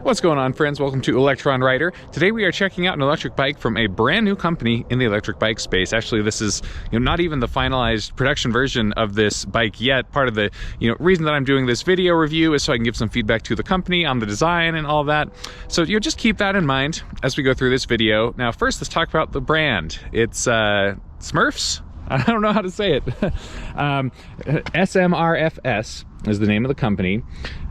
What's going on, friends? Welcome to Electron Rider. Today we are checking out an electric bike from a brand new company in the electric bike space. Actually, this is not even the finalized production version of this bike yet. Part of the reason that I'm doing this video review is so I can give some feedback to the company on the design and all that. So just keep that in mind as we go through this video. Now, first, let's talk about the brand. It's Smurfs. I don't know how to say it. SMRFS is the name of the company,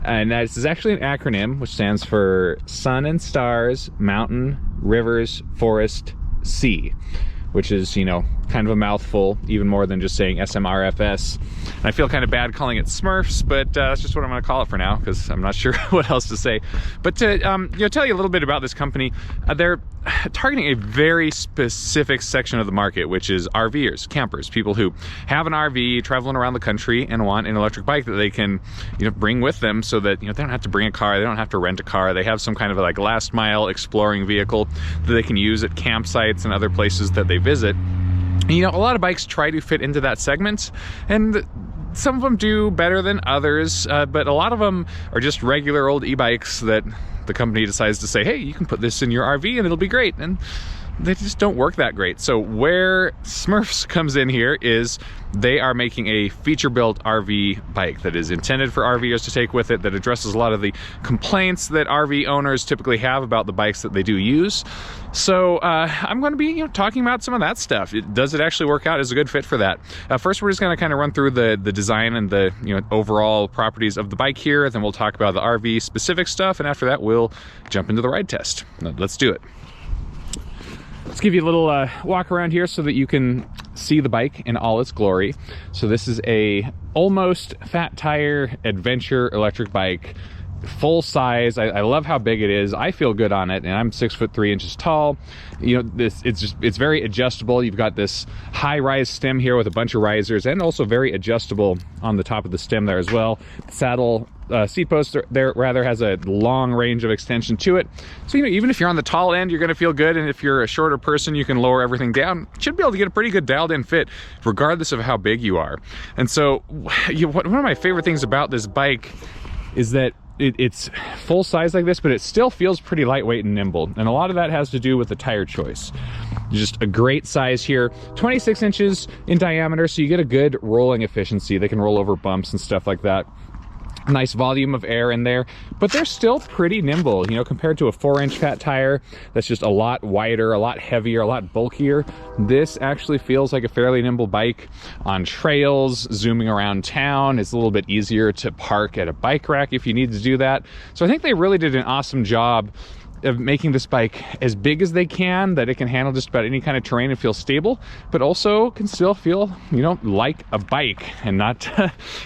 and this is actually an acronym which stands for Sun and Stars, Mountain, Rivers, Forest, Sea, which is kind of a mouthful, even more than just saying SMRFS. And I feel kind of bad calling it Smurfs, but that's just what I'm going to call it for now because I'm not sure what else to say. But to tell you a little bit about this company, they're targeting a very specific section of the market, which is RVers, campers, people who have an RV traveling around the country and want an electric bike that they can bring with them, so that they don't have to bring a car, they don't have to rent a car, they have some kind of like last mile exploring vehicle that they can use at campsites and other places that they visit. A lot of bikes try to fit into that segment, and some of them do better than others, but a lot of them are just regular old e-bikes that the company decides to say, hey, you can put this in your RV and it'll be great. And they just don't work that great. So where Smurfs comes in here is they are making a feature-built RV bike that is intended for RVers to take with it, that addresses a lot of the complaints that RV owners typically have about the bikes that they do use. So I'm going to be talking about some of that stuff. Does it actually work out as a good fit for that? First, we're just going to kind of run through the design and the overall properties of the bike here. Then we'll talk about the RV specific stuff, and after that we'll jump into the ride test. Let's do it. Let's give you a little walk around here so that you can see the bike in all its glory. So this is a almost fat tire adventure electric bike, full size. I love how big it is. I feel good on it, and I'm 6'3" tall. It's very adjustable. You've got this high rise stem here with a bunch of risers, and also very adjustable on the top of the stem there as well. Saddle seat post there rather has a long range of extension to it. So even if you're on the tall end, you're going to feel good, and if you're a shorter person, you can lower everything down. You should be able to get a pretty good dialed in fit regardless of how big you are. And so one of my favorite things about this bike is that it's full size like this, but it still feels pretty lightweight and nimble. And a lot of that has to do with the tire choice. Just a great size here, 26 inches in diameter, so you get a good rolling efficiency. They can roll over bumps and stuff like that. Nice volume of air in there, but they're still pretty nimble, compared to a 4-inch fat tire that's just a lot wider, a lot heavier, a lot bulkier. This actually feels like a fairly nimble bike on trails, zooming around town. It's a little bit easier to park at a bike rack if you need to do that. So I think they really did an awesome job of making this bike as big as they can, that it can handle just about any kind of terrain and feel stable, but also can still feel, like a bike and not,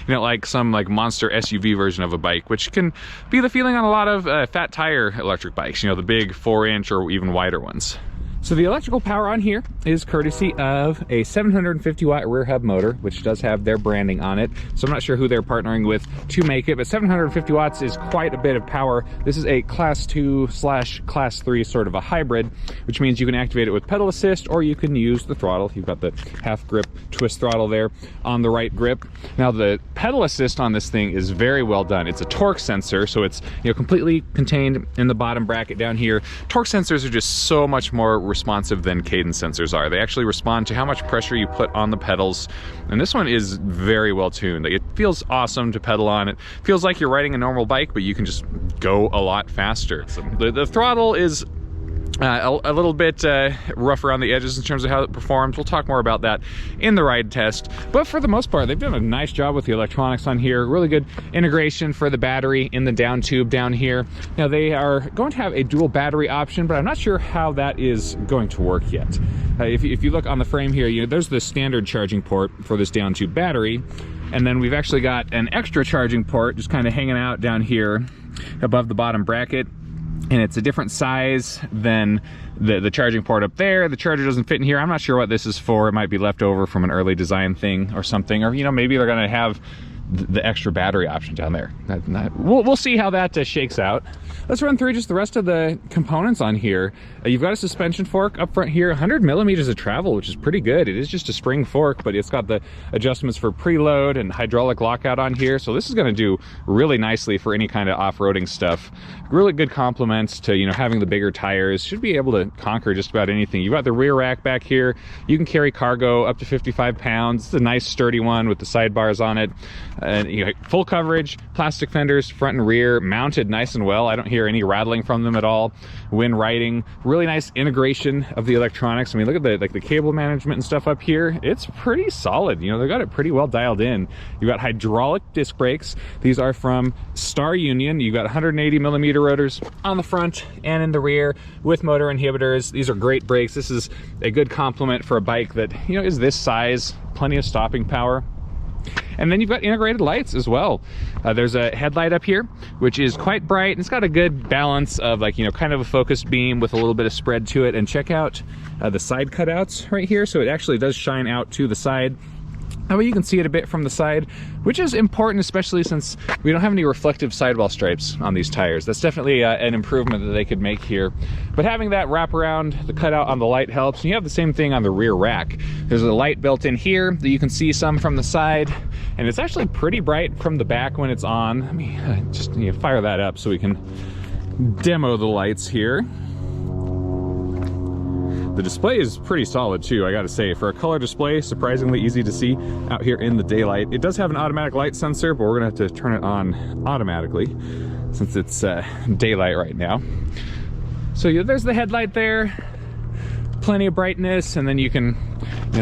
like some monster SUV version of a bike, which can be the feeling on a lot of fat tire electric bikes, the big 4-inch or even wider ones. So the electrical power on here is courtesy of a 750 watt rear hub motor, which does have their branding on it. So I'm not sure who they're partnering with to make it, but 750 watts is quite a bit of power. This is a class 2/class 3 sort of a hybrid, which means you can activate it with pedal assist, or you can use the throttle. You've got the half grip twist throttle there on the right grip. Now the pedal assist on this thing is very well done. It's a torque sensor, so it's completely contained in the bottom bracket down here. Torque sensors are just so much more responsive than cadence sensors are. They actually respond to how much pressure you put on the pedals, and this one is very well tuned. It feels awesome to pedal on. It feels like you're riding a normal bike, but you can just go a lot faster. So the throttle is a little bit rough around the edges in terms of how it performs. We'll talk more about that in the ride test, but for the most part, they've done a nice job with the electronics on here. Really good integration for the battery in the down tube down here. Now they are going to have a dual battery option, but I'm not sure how that is going to work yet. If you look on the frame here, there's the standard charging port for this down tube battery, and then we've actually got an extra charging port just kind of hanging out down here above the bottom bracket. And it's a different size than the charging port up there. The charger doesn't fit in here. I'm not sure what this is for. It might be left over from an early design thing or something. Or, maybe they're going to have the extra battery option down there. We'll see how that shakes out. Let's run through just the rest of the components on here. You've got a suspension fork up front here, 100 millimeters of travel, which is pretty good. It is just a spring fork, but it's got the adjustments for preload and hydraulic lockout on here. So this is going to do really nicely for any kind of off-roading stuff. Really good compliments to, you know, having the bigger tires. Should be able to conquer just about anything. You've got the rear rack back here. You can carry cargo up to 55 pounds. It's a nice sturdy one with the sidebars on it. And you know, full coverage, plastic fenders, front and rear, mounted nice and well. I don't hear any rattling from them at all when riding. Really nice integration of the electronics. I mean, look at the cable management and stuff up here. It's pretty solid. You know, they've got it pretty well dialed in. You've got hydraulic disc brakes. These are from Star Union. You've got 180 millimeter rotors on the front and in the rear with motor inhibitors. These are great brakes. This is a good complement for a bike that, you know, is this size, plenty of stopping power. And then you've got integrated lights as well. There's a headlight up here, which is quite bright. It's got a good balance of, like, you know, kind of a focused beam with a little bit of spread to it. And check out the side cutouts right here. So it actually does shine out to the side. That way you can see it a bit from the side, which is important, especially since we don't have any reflective sidewall stripes on these tires. That's definitely an improvement that they could make here. But having that wrap around the cutout on the light helps. And you have the same thing on the rear rack. There's a light built in here that you can see some from the side, and it's actually pretty bright from the back when it's on. Let me just fire that up so we can demo the lights here. The display is pretty solid too, I gotta say. For a color display, surprisingly easy to see out here in the daylight. It does have an automatic light sensor, but we're gonna have to turn it on automatically since it's daylight right now. So yeah, there's the headlight there. Plenty of brightness, and then you can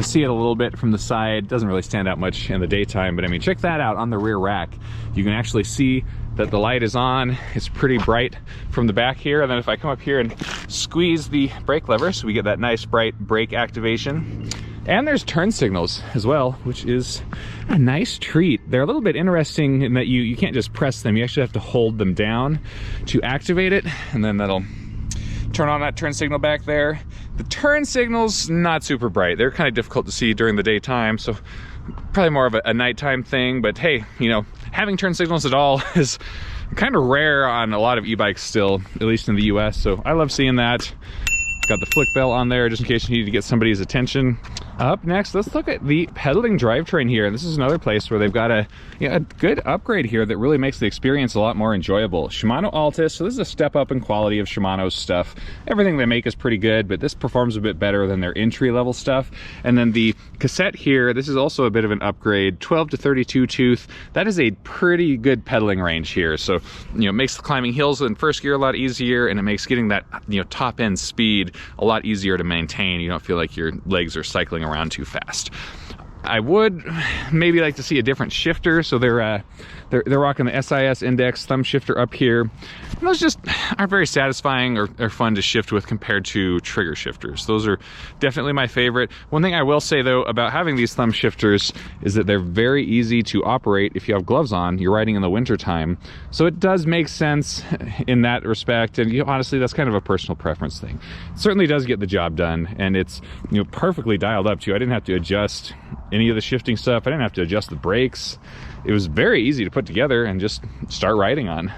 see it a little bit from the side. Doesn't really stand out much in the daytime, but I mean, check that out on the rear rack. You can actually see that the light is on. It's pretty bright from the back here. And then if I come up here and squeeze the brake lever, so we get that nice bright brake activation. And there's turn signals as well, which is a nice treat. They're a little bit interesting in that you can't just press them. You actually have to hold them down to activate it, and then that'll turn on that turn signal back there. The turn signal's not super bright. They're kind of difficult to see during the daytime, so probably more of a nighttime thing. But hey, you know, having turn signals at all is kind of rare on a lot of e-bikes still, at least in the US, so I love seeing that. Got the flick bell on there just in case you need to get somebody's attention. Up next, let's look at the pedaling drivetrain here. This is another place where they've got a good upgrade here that really makes the experience a lot more enjoyable. Shimano Altus, so this is a step up in quality of Shimano's stuff. Everything they make is pretty good, but this performs a bit better than their entry-level stuff. And then the cassette here, this is also a bit of an upgrade, 12 to 32 tooth. That is a pretty good pedaling range here. So, you know, it makes the climbing hills in first gear a lot easier, and it makes getting that, you know, top end speed a lot easier to maintain. You don't feel like your legs are cycling around too fast. I would maybe like to see a different shifter, so they're rocking the SIS index thumb shifter up here. And those just aren't very satisfying or fun to shift with compared to trigger shifters. Those are definitely my favorite. One thing I will say though about having these thumb shifters is that they're very easy to operate if you have gloves on. You're riding in the winter time, so it does make sense in that respect. And honestly, that's kind of a personal preference thing. It certainly does get the job done, and it's perfectly dialed up too. I didn't have to adjust any of the shifting stuff. I didn't have to adjust the brakes. It was very easy to put together and just start riding on.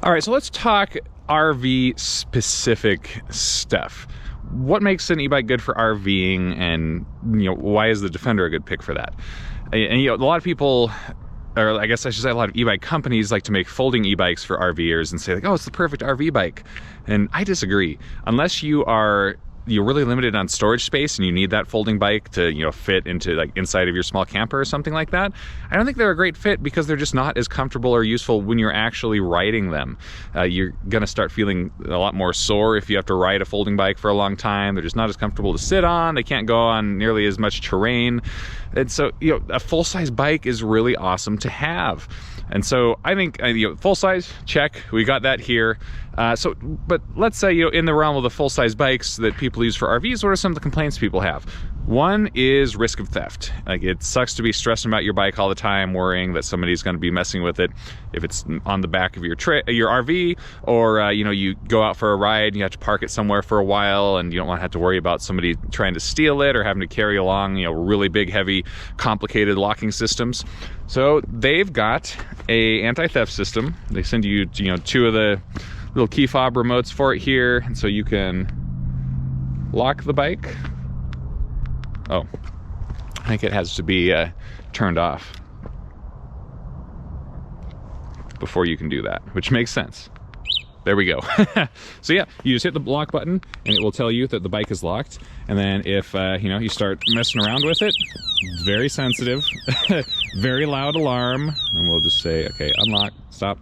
All right, so let's talk RV specific stuff. What makes an e-bike good for RVing, and why is the Defender a good pick for that? And a lot of people, or I guess I should say a lot of e-bike companies, like to make folding e-bikes for RVers and say like, oh, it's the perfect RV bike. And I disagree. Unless you're really limited on storage space and you need that folding bike to fit into like inside of your small camper or something like that, I don't think they're a great fit because they're just not as comfortable or useful when you're actually riding them. You're gonna start feeling a lot more sore if you have to ride a folding bike for a long time. They're just not as comfortable to sit on. They can't go on nearly as much terrain. And so a full-size bike is really awesome to have. And so I think full size, check, we got that here. But let's say in the realm of the full size bikes that people use for RVs, what are some of the complaints people have? One is risk of theft. Like, it sucks to be stressing about your bike all the time, worrying that somebody's going to be messing with it if it's on the back of your RV, or you know, you go out for a ride and you have to park it somewhere for a while and you don't want to have to worry about somebody trying to steal it or having to carry along, you know, really big, heavy, complicated locking systems. So they've got a anti-theft system. They send you, you know, 2 of the little key fob remotes for it here, and so you can lock the bike. Oh, I think it has to be turned off before you can do that, which makes sense. There we go. So yeah, you just hit the lock button and it will tell you that the bike is locked. And then if you know, you start messing around with it, very sensitive, very loud alarm, and we'll just say, okay, unlock, stop.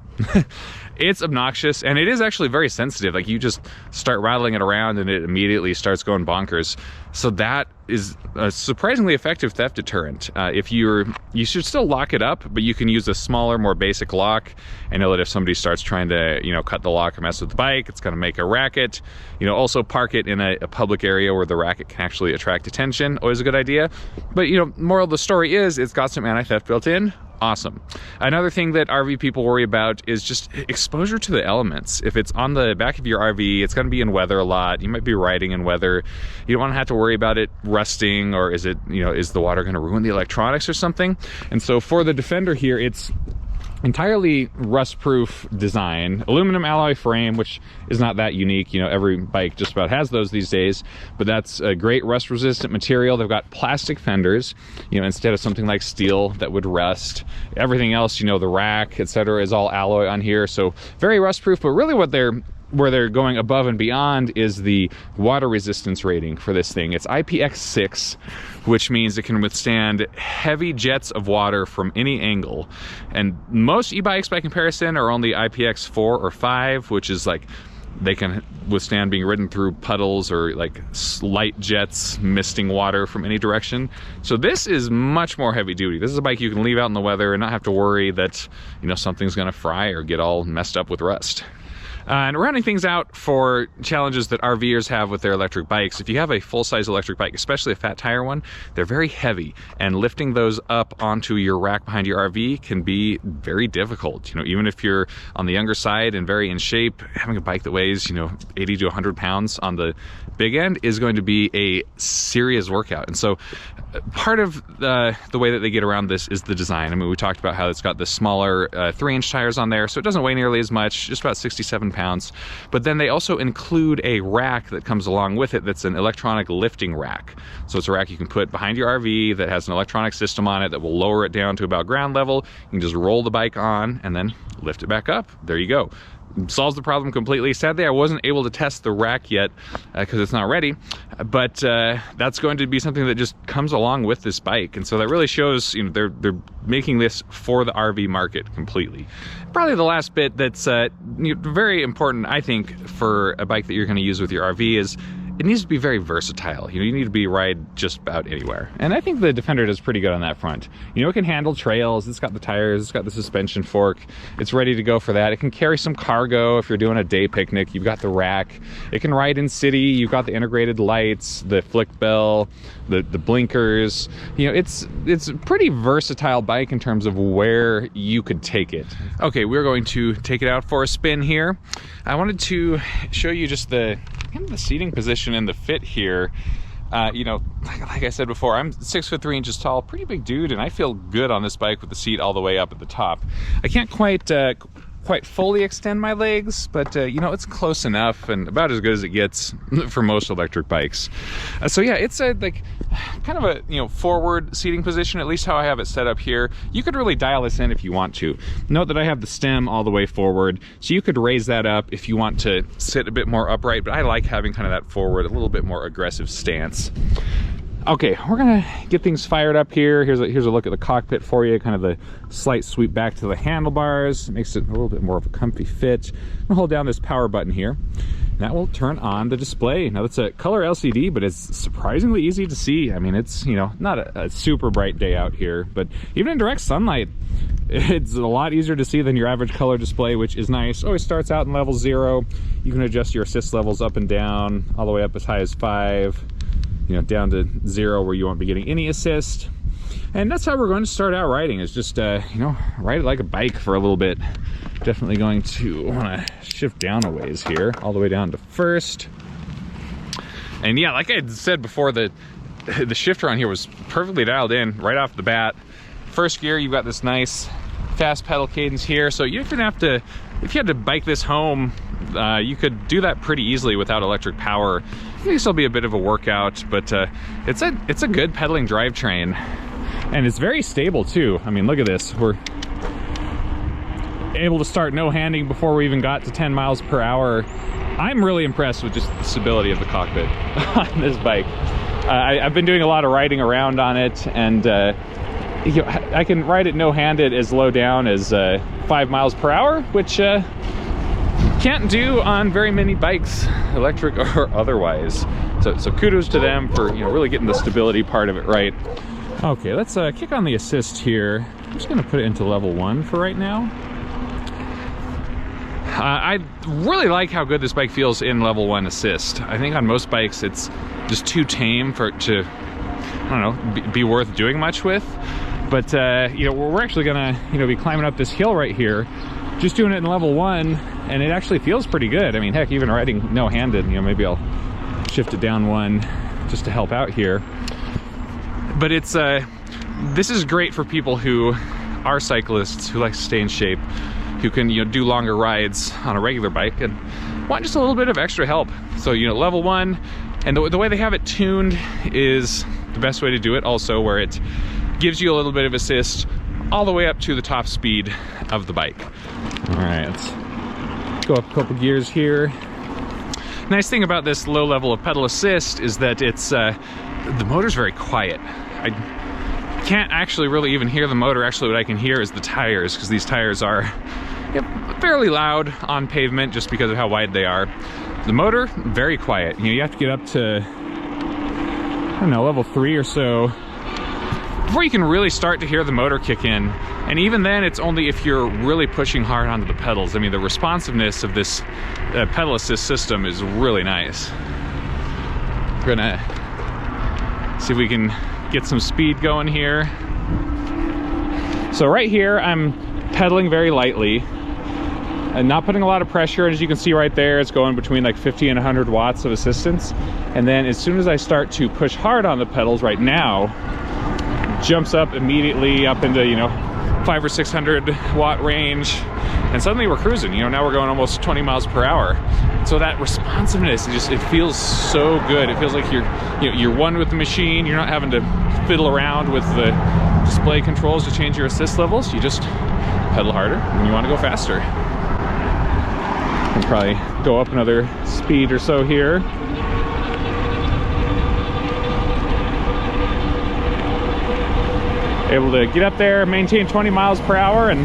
It's obnoxious, and it is actually very sensitive. Like, you just start rattling it around and it immediately starts going bonkers. So that is a surprisingly effective theft deterrent. You should still lock it up, but you can use a smaller, more basic lock. I know that if somebody starts trying to, you know, cut the lock or mess with the bike, it's going to make a racket. You know, also park it in a public area where the racket can actually attract attention. Always a good idea. But, you know, moral of the story is it's got some anti-theft built in. Awesome. Another thing that RV people worry about is just exposure to the elements. If it's on the back of your RV, it's going to be in weather a lot. You might be riding in weather. You don't want to have to worry about it rusting, or is it, you know, is the water going to ruin the electronics or something? And so for the Defender here, it's entirely rust-proof design, aluminum alloy frame, which is not that unique. You know, every bike just about has those these days, but that's a great rust-resistant material. They've got plastic fenders, you know, instead of something like steel that would rust. Everything else, you know, the rack, etc., is all alloy on here, so very rust-proof. But really where they're going above and beyond is the water resistance rating for this thing. It's IPX6, which means it can withstand heavy jets of water from any angle. And most e-bikes, by comparison, are only IPX4 or 5, which is like, they can withstand being ridden through puddles or like light jets misting water from any direction. So this is much more heavy duty. This is a bike you can leave out in the weather and not have to worry that, you know, something's gonna fry or get all messed up with rust. And rounding things out for challenges that RVers have with their electric bikes, if you have a full-size electric bike, especially a fat tire one, they're very heavy, and lifting those up onto your rack behind your RV can be very difficult. You know, even if you're on the younger side and very in shape, having a bike that weighs, you know, 80 to 100 pounds on the big end is going to be a serious workout. And so part of the way that they get around this is the design. I mean, we talked about how it's got the smaller 3-inch tires on there, so it doesn't weigh nearly as much, just about 67 pounds. But then they also include a rack that comes along with it that's an electronic lifting rack. So it's a rack you can put behind your RV that has an electronic system on it that will lower it down to about ground level. You can just roll the bike on and then lift it back up. There you go. Solves the problem completely. Sadly, I wasn't able to test the rack yet because it's not ready, but that's going to be something that just comes along with this bike. And so that really shows, you know, they're making this for the RV market completely. Probably the last bit that's very important, I think, for a bike that you're going to use with your RV is it needs to be very versatile. You know, you need to be ride just about anywhere. And I think the Defender does pretty good on that front. You know, it can handle trails, it's got the tires, it's got the suspension fork, it's ready to go for that. It can carry some cargo if you're doing a day picnic, you've got the rack. It can ride in city, you've got the integrated lights, the flick bell, the blinkers. You know, it's a pretty versatile bike in terms of where you could take it. Okay, we're going to take it out for a spin here. I wanted to show you just the seating position and the fit here. You know, like I said before, I'm 6'3" tall, pretty big dude, and I feel good on this bike with the seat all the way up at the top. I can't quite fully extend my legs, but you know, it's close enough and about as good as it gets for most electric bikes. So yeah, it's a like kind of a, you know, forward seating position, at least how I have it set up here. You could really dial this in if you want to. Note that I have the stem all the way forward, so you could raise that up if you want to sit a bit more upright, but I like having kind of that forward, a little bit more aggressive stance. Okay, we're gonna get things fired up here. Here's a look at the cockpit for you, kind of the slight sweep back to the handlebars. It makes it a little bit more of a comfy fit. I'm gonna hold down this power button here. That will turn on the display. Now that's a color LCD, but it's surprisingly easy to see. I mean, it's, you know, not a super bright day out here, but even in direct sunlight, it's a lot easier to see than your average color display, which is nice. Always starts out in level 0. You can adjust your assist levels up and down, all the way up as high as 5. you know, down to 0 where you won't be getting any assist. And that's how we're going to start out riding, is just, you know, ride it like a bike for a little bit. Definitely going to want to shift down a ways here, all the way down to first. And yeah, like I had said before, the shifter on here was perfectly dialed in right off the bat. First gear, you've got this nice fast pedal cadence here, so you didn't have to, if you had to bike this home, you could do that pretty easily without electric power. I think this will be a bit of a workout, but it's a good pedaling drivetrain, and it's very stable too. I mean, look at this. We're able to start no handing before we even got to 10 miles per hour. I'm really impressed with just the stability of the cockpit on this bike. I've been doing a lot of riding around on it, and you know, I can ride it no-handed as low down as 5 miles per hour, which can't do on very many bikes, electric or otherwise. So kudos to them for, you know, really getting the stability part of it right. Okay, let's kick on the assist here. I'm just gonna put it into level 1 for right now. I really like how good this bike feels in level 1 assist. I think on most bikes it's just too tame for it to, I don't know, be worth doing much with. But you know, we're actually gonna, you know, be climbing up this hill right here, just doing it in level 1, and it actually feels pretty good. I mean, heck, even riding no-handed, you know, maybe I'll shift it down 1 just to help out here. But it's this is great for people who are cyclists, who like to stay in shape, who can, you know, do longer rides on a regular bike and want just a little bit of extra help. So, you know, level 1, and the way they have it tuned is the best way to do it also, where it gives you a little bit of assist all the way up to the top speed of the bike. All right, let's go up a couple gears here. Nice thing about this low level of pedal assist is that it's the motor's very quiet. I can't actually really even hear the motor. Actually, what I can hear is the tires, because these tires are, you know, fairly loud on pavement just because of how wide they are. The motor, very quiet. You know, you have to get up to, I don't know, level 3 or so before you can really start to hear the motor kick in. And even then, it's only if you're really pushing hard onto the pedals. I mean, the responsiveness of this pedal assist system is really nice. We're gonna see if we can get some speed going here. So right here, I'm pedaling very lightly and not putting a lot of pressure. And as you can see right there, it's going between like 50 and 100 watts of assistance. And then as soon as I start to push hard on the pedals right now, jumps up immediately up into, you know, 500 or 600 watt range, and suddenly we're cruising. You know, now we're going almost 20 miles per hour. So that responsiveness, it feels so good. It feels like you're one with the machine. You're not having to fiddle around with the display controls to change your assist levels. You just pedal harder when you want to go faster. I'll probably go up another speed or so here. Able to get up there, maintain 20 miles per hour, and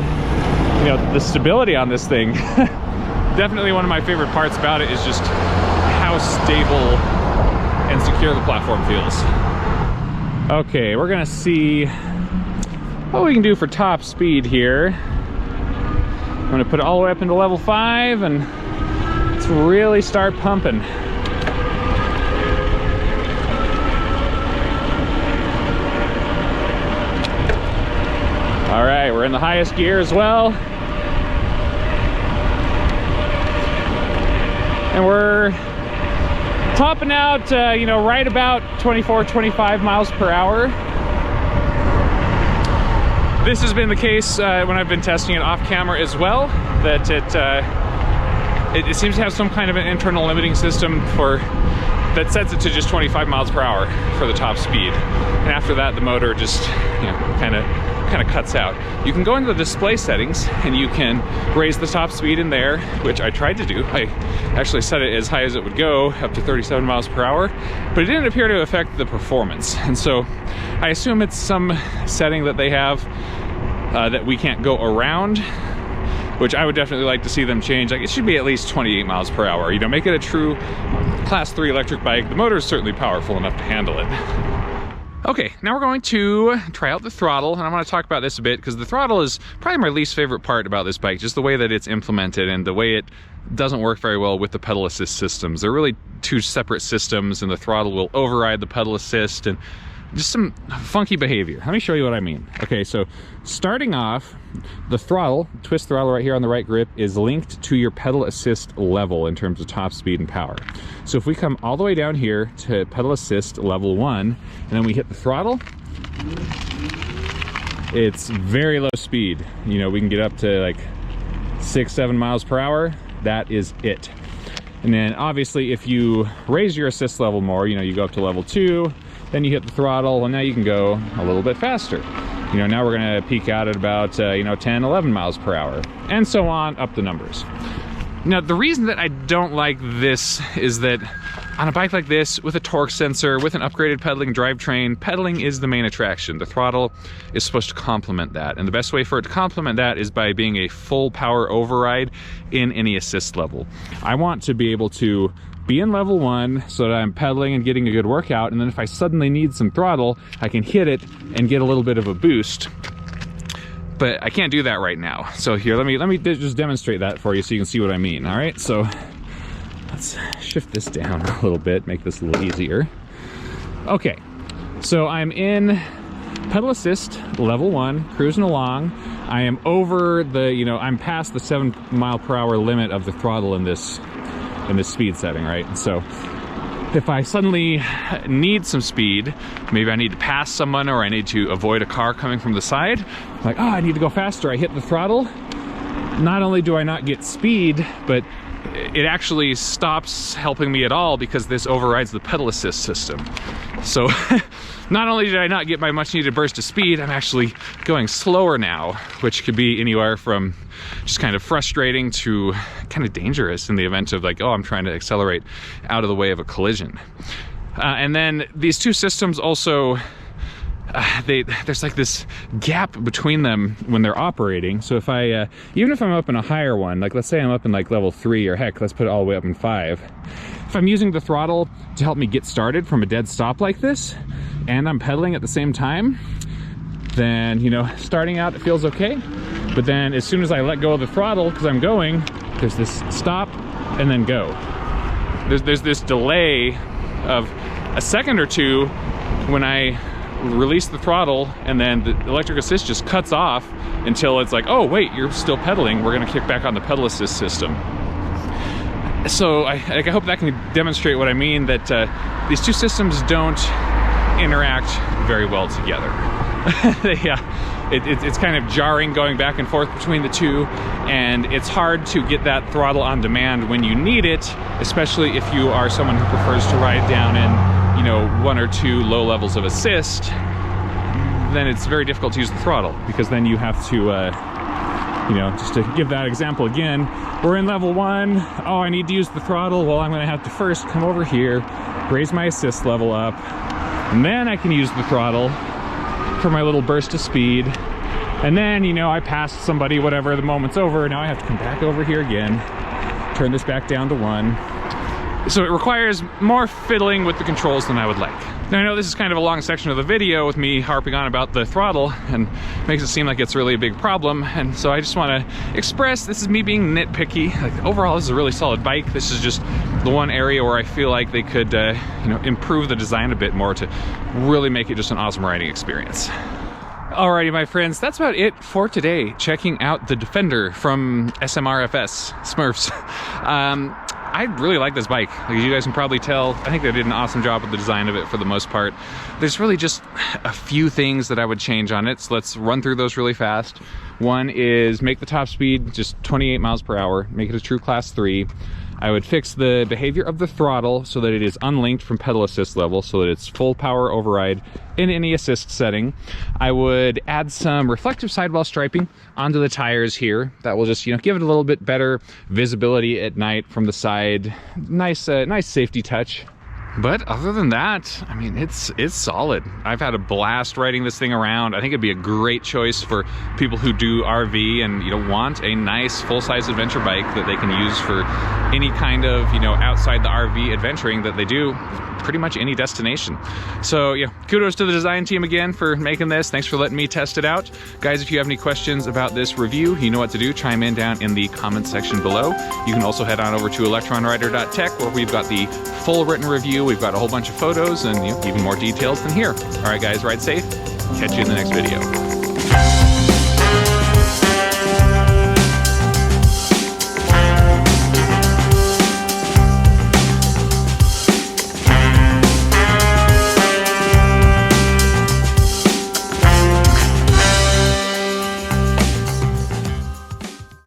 you know, the stability on this thing. Definitely one of my favorite parts about it is just how stable and secure the platform feels. Okay, we're gonna see what we can do for top speed here. I'm gonna put it all the way up into level 5 and let's really start pumping. All right, we're in the highest gear as well. And we're topping out, you know, right about 24, 25 miles per hour. This has been the case when I've been testing it off camera as well, that it seems to have some kind of an internal limiting system that sets it to just 25 miles per hour for the top speed. And after that, the motor just, you know, kind of cuts out. You can go into the display settings and you can raise the top speed in there, which I tried to do. I actually set it as high as it would go, up to 37 miles per hour, but it didn't appear to affect the performance. And so I assume it's some setting that they have that we can't go around, which I would definitely like to see them change. Like, it should be at least 28 miles per hour. You know, make it a true class 3 electric bike. The motor is certainly powerful enough to handle it. Okay, now we're going to try out the throttle, and I want to talk about this a bit because the throttle is probably my least favorite part about this bike, just the way that it's implemented and the way it doesn't work very well with the pedal assist systems. They're really two separate systems, and the throttle will override the pedal assist and just some funky behavior. Let me show you what I mean. Okay, so starting off, the throttle, twist throttle right here on the right grip, is linked to your pedal assist level in terms of top speed and power. So if we come all the way down here to pedal assist level 1, and then we hit the throttle, it's very low speed. You know, we can get up to like 6-7 miles per hour. That is it. And then obviously if you raise your assist level more, you know, you go up to level 2, then you hit the throttle, and now you can go a little bit faster. You know, now we're gonna peak out at about, 10, 11 miles per hour, and so on, up the numbers. Now, the reason that I don't like this is that on a bike like this, with a torque sensor, with an upgraded pedaling drivetrain, pedaling is the main attraction. The throttle is supposed to complement that, and the best way for it to complement that is by being a full power override in any assist level. I want to be able to be in level 1 so that I'm pedaling and getting a good workout, and then if I suddenly need some throttle, I can hit it and get a little bit of a boost. But I can't do that right now. So here, let me just demonstrate that for you so you can see what I mean. All right, so let's shift this down a little bit, make this a little easier. Okay, so I'm in pedal assist level 1, cruising along. I am over the, I'm past the 7 mile per hour limit of the throttle in this speed setting, right? And so if I suddenly need some speed, maybe I need to pass someone or I need to avoid a car coming from the side, I'm like, oh, I need to go faster. I hit the throttle. Not only do I not get speed, but it actually stops helping me at all because this overrides the pedal assist system. So not only did I not get my much needed burst of speed, I'm actually going slower now, which could be anywhere from just kind of frustrating to kind of dangerous in the event of like, oh, I'm trying to accelerate out of the way of a collision. And then these two systems also, there's like this gap between them when they're operating. So if I, even if I'm up in a higher one, like let's say I'm up in like level 3, or heck, let's put it all the way up in 5. If I'm using the throttle to help me get started from a dead stop like this, and I'm pedaling at the same time, then, starting out, it feels okay. But then as soon as I let go of the throttle, because I'm going, there's this stop and then go. There's this delay of a second or two when I release the throttle, and then the electric assist just cuts off until it's like, oh wait, you're still pedaling, we're gonna kick back on the pedal assist system. So I hope that can demonstrate what I mean, that these two systems don't interact very well together. It's kind of jarring going back and forth between the two, and it's hard to get that throttle on demand when you need it, especially if you are someone who prefers to ride down in 1 or 2 low levels of assist. Then it's very difficult to use the throttle, because then you have to just to give that example again, we're in level 1, oh, I need to use the throttle, well, I'm gonna have to first come over here, raise my assist level up, and then I can use the throttle for my little burst of speed. And then, I passed somebody, whatever, the moment's over, now I have to come back over here again, turn this back down to 1. So it requires more fiddling with the controls than I would like. Now, I know this is kind of a long section of the video with me harping on about the throttle, and makes it seem like it's really a big problem, and so I just want to express, this is me being nitpicky. Like, overall, this is a really solid bike. This is just the one area where I feel like they could improve the design a bit more to really make it just an awesome riding experience. Alrighty, my friends, that's about it for today. Checking out the Defender from SMRFS, Smurfs. I really like this bike. Like you guys can probably tell, I think they did an awesome job with the design of it for the most part. There's really just a few things that I would change on it, so let's run through those really fast. One is make the top speed just 28 miles per hour, make it a true class 3. I would fix the behavior of the throttle so that it is unlinked from pedal assist level, so that it's full power override in any assist setting. I would add some reflective sidewall striping onto the tires here. That will just, give it a little bit better visibility at night from the side. Nice safety touch. But other than that, I mean, it's solid. I've had a blast riding this thing around. I think it'd be a great choice for people who do RV and, you know, want a nice full-size adventure bike that they can use for any kind of, you know, outside the RV adventuring that they do, pretty much any destination. So yeah, kudos to the design team again for making this. Thanks for letting me test it out. Guys, if you have any questions about this review, you know what to do. Chime in down in the comment section below. You can also head on over to electronrider.tech, where we've got the full written review. We've got a whole bunch of photos and, you know, even more details than here. All right, guys, ride safe. Catch you in the next video.